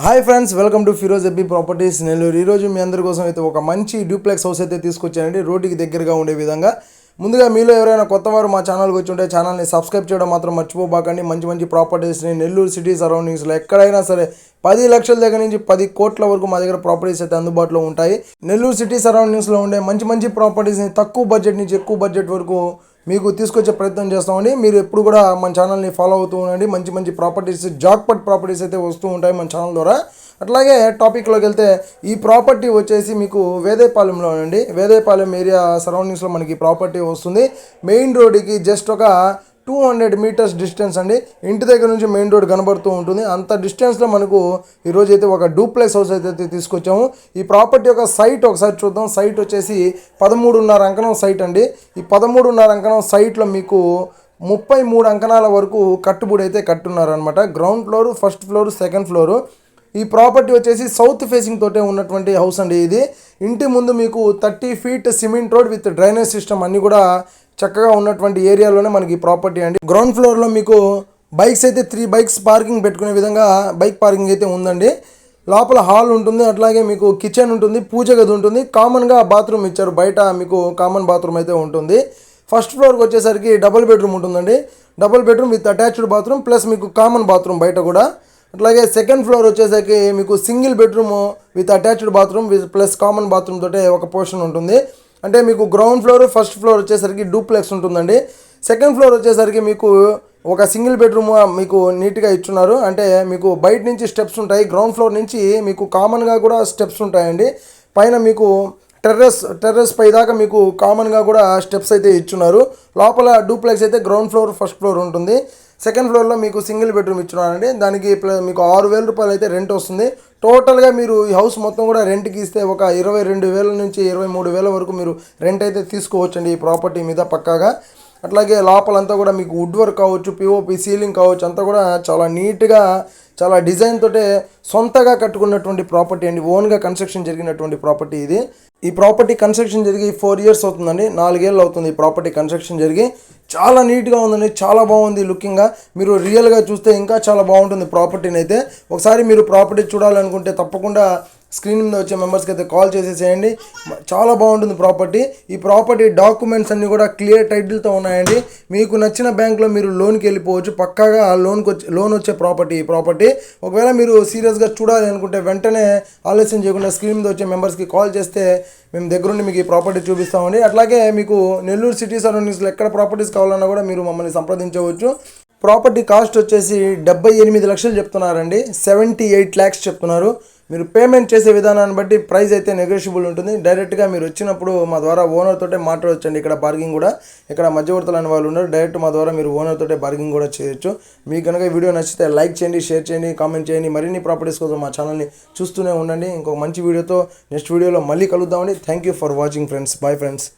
Hi friends, welcome to Firoz ఎబ్బీ properties Nellore. ఈరోజు మీ అందరి కోసం అయితే ఒక మంచి డ్యూప్లెక్స్ హౌస్ అయితే తీసుకొచ్చానండి, రోడ్డుకి దగ్గరగా ఉండే విధంగా. ముందుగా మీలో ఎవరైనా కొత్తవారు మా ఛానల్కి వచ్చి ఉంటే ఛానల్ని సబ్స్క్రైబ్ చేయడం మాత్రం మర్చిపోబాకండి. మంచి మంచి ప్రాపర్టీస్ని నెల్లూరు సిటీ సరౌండింగ్స్లో ఎక్కడైనా సరే 10 లక్షల దగ్గర నుంచి 10 కోట్ల వరకు మా దగ్గర ప్రాపర్టీస్ అయితే అందుబాటులో ఉంటాయి. నెల్లూరు సిటీ సరౌండింగ్స్లో ఉండే మంచి మంచి ప్రాపర్టీస్ని తక్కువ బడ్జెట్ నుంచి ఎక్కువ బడ్జెట్ వరకు మీకు తీసుకొచ్చే ప్రయత్నం చేస్తామండి. మీరు ఎప్పుడు కూడా మన ఛానల్ని ఫాలో అవుతూ ఉండండి. మంచి మంచి ప్రాపర్టీస్, జాక్పాట్ ప్రాపర్టీస్ అయితే వస్తూ ఉంటాయి మన ఛానల్ ద్వారా. అట్లాగే టాపిక్లోకి వెళ్తే ఈ ప్రాపర్టీ వచ్చేసి మీకు వేదేపాలెంలో అండి. వేదేపాలెం ఏరియా సరౌండింగ్స్లో మనకి ప్రాపర్టీ వస్తుంది. మెయిన్ రోడ్డుకి జస్ట్ ఒక 200 మీటర్స్ డిస్టెన్స్ అండి. ఇంటి దగ్గర నుంచి మెయిన్ రోడ్ కనబడుతూ ఉంటుంది. అంత డిస్టెన్స్లో మనకు ఈరోజు అయితే ఒక డూప్లెక్స్ హౌస్ అయితే తీసుకొచ్చాము. ఈ ప్రాపర్టీ యొక్క సైట్ ఒకసారి చూద్దాం. సైట్ వచ్చేసి 13.5 అంకణం సైట్ అండి. ఈ 13.5 అంకణం సైట్లో మీకు 33 అంకణాల వరకు కట్టుబడి అయితే కట్టున్నారనమాట. Ground floor, first floor, second floor. ఈ ప్రాపర్టీ వచ్చేసి సౌత్ ఫేసింగ్ తోటే ఉన్నటువంటి హౌస్ అండి. ఇది ఇంటి ముందు మీకు 30 feet cement road with drainage system అన్నీ కూడా చక్కగా ఉన్నటువంటి ఏరియాలోనే మనకి ప్రాపర్టీ అండి. గ్రౌండ్ ఫ్లోర్లో మీకు బైక్స్ అయితే 3 బైక్స్ పార్కింగ్ పెట్టుకునే విధంగా బైక్ పార్కింగ్ అయితే ఉందండి. లోపల హాల్ ఉంటుంది, అట్లాగే మీకు కిచెన్ ఉంటుంది, పూజ గది ఉంటుంది. కామన్గా బాత్రూమ్ ఇచ్చారు, బయట మీకు కామన్ బాత్రూమ్ అయితే ఉంటుంది. ఫస్ట్ ఫ్లోర్కి వచ్చేసరికి డబుల్ బెడ్రూమ్ ఉంటుందండి. Double bedroom with attached bathroom plus మీకు కామన్ బాత్రూమ్ బయట కూడా. అట్లాగే సెకండ్ ఫ్లోర్ వచ్చేసరికి మీకు single bedroom with attached bathroom with plus common bathroom తోటే ఒక పోర్షన్ ఉంటుంది. అంటే మీకు గ్రౌండ్ ఫ్లోర్, ఫస్ట్ ఫ్లోర్ వచ్చేసరికి డూప్లెక్స్ ఉంటుందండి. సెకండ్ ఫ్లోర్ వచ్చేసరికి మీకు ఒక సింగిల్ బెడ్రూమ్ మీకు నీట్గా ఇచ్చున్నారు. అంటే మీకు బయట నుంచి స్టెప్స్ ఉంటాయి, గ్రౌండ్ ఫ్లోర్ నుంచి మీకు కామన్గా కూడా స్టెప్స్ ఉంటాయండి. పైన మీకు టెర్రస్ పై దాకా మీకు కామన్గా కూడా స్టెప్స్ అయితే ఇచ్చున్నారు. లోపల డూప్లెక్స్ అయితే గ్రౌండ్ ఫ్లోర్, ఫస్ట్ ఫ్లోర్ ఉంటుంది. సెకండ్ ఫ్లోర్లో మీకు సింగిల్ బెడ్రూమ్ ఇచ్చున్నారండి. దానికి మీకు 6,000 రూపాయలు అయితే రెంట్ వస్తుంది. టోటల్గా మీరు ఈ హౌస్ మొత్తం కూడా రెంట్కి ఇస్తే ఒక 22,000 నుంచి 23,000 వరకు మీరు రెంట్ అయితే తీసుకోవచ్చండి ఈ ప్రాపర్టీ మీద పక్కాగా. అట్లాగే లోపలంతా కూడా మీకు వుడ్ వర్క్ కావచ్చు, పిఓపి సీలింగ్ కావచ్చు, అంతా కూడా చాలా నీట్గా, చాలా డిజైన్ తోటే సొంతగా కట్టుకున్నటువంటి ప్రాపర్టీ అండి. ఓన్గా కన్స్ట్రక్షన్ జరిగినటువంటి ప్రాపర్టీ ఇది. ఈ ప్రాపర్టీ కన్స్ట్రక్షన్ జరిగి 4 ఇయర్స్ అవుతుందండి. 4 ఏళ్ళు అవుతుంది ఈ ప్రాపర్టీ కన్స్ట్రక్షన్ జరిగి. చాలా నీట్గా ఉందండి, చాలా బాగుంది లుకింగ్గా. మీరు రియల్గా చూస్తే ఇంకా చాలా బాగుంటుంది ప్రాపర్టీని అయితే. ఒకసారి మీరు ప్రాపర్టీ చూడాలనుకుంటే తప్పకుండా స్క్రీన్ మీద వచ్చే మెంబర్స్కి అయితే కాల్ చేసేసేయండి. చాలా బాగుంటుంది ప్రాపర్టీ. ఈ ప్రాపర్టీ డాక్యుమెంట్స్ అన్నీ కూడా క్లియర్ టైటిల్తో ఉన్నాయండి. మీకు నచ్చిన బ్యాంక్లో మీరు లోన్కి వెళ్ళిపోవచ్చు. పక్కాగా లోన్ వచ్చే ప్రాపర్టీ ఈ ప్రాపర్టీ. ఒకవేళ మీరు సీరియస్గా చూడాలి అనుకుంటే వెంటనే ఆలస్యం చేయకుండా స్క్రీన్ మీద వచ్చే మెంబర్స్కి కాల్ చేస్తే మేము దగ్గరుండి మీకు ఈ ప్రాపర్టీ చూపిస్తామండి. అట్లాగే మీకు నెల్లూరు సిటీ సరౌండింగ్స్లో ఎక్కడ ప్రాపర్టీస్ కావాలన్నా కూడా మీరు మమ్మల్ని సంప్రదించవచ్చు. ప్రాపర్టీ కాస్ట్ వచ్చేసి 78 లక్షలు చెప్తున్నారండి. 78 lakhs చెప్తున్నారు. మీరు పేమెంట్ చేసే విధానాన్ని బట్టి ప్రైస్ అయితే నెగోషియబుల్ ఉంటుంది. డైరెక్ట్గా మీరు వచ్చినప్పుడు మా ద్వారా ఓనర్ తోటే మాట్లాడవచ్చండి. ఇక్కడ పార్కింగ్ కూడా, ఇక్కడ మధ్యవర్తులు అనే వాళ్ళు ఉన్నారు. డైరెక్ట్ మా ద్వారా మీరు ఓనర్ తోటే పార్కింగ్ కూడా చేయొచ్చు. మీకు కనుక ఈ వీడియో నచ్చితే లైక్ చేయండి, షేర్ చేయండి, కామెంట్ చేయండి. మరిన్ని ప్రాపర్టీస్ కోసం మా ఛానల్ని చూస్తూనే ఉండండి. ఇంకొక మంచి వీడియోతో నెక్స్ట్ వీడియోలో మళ్ళీ కలుద్దామండి. Thank you for watching friends. Bye friends.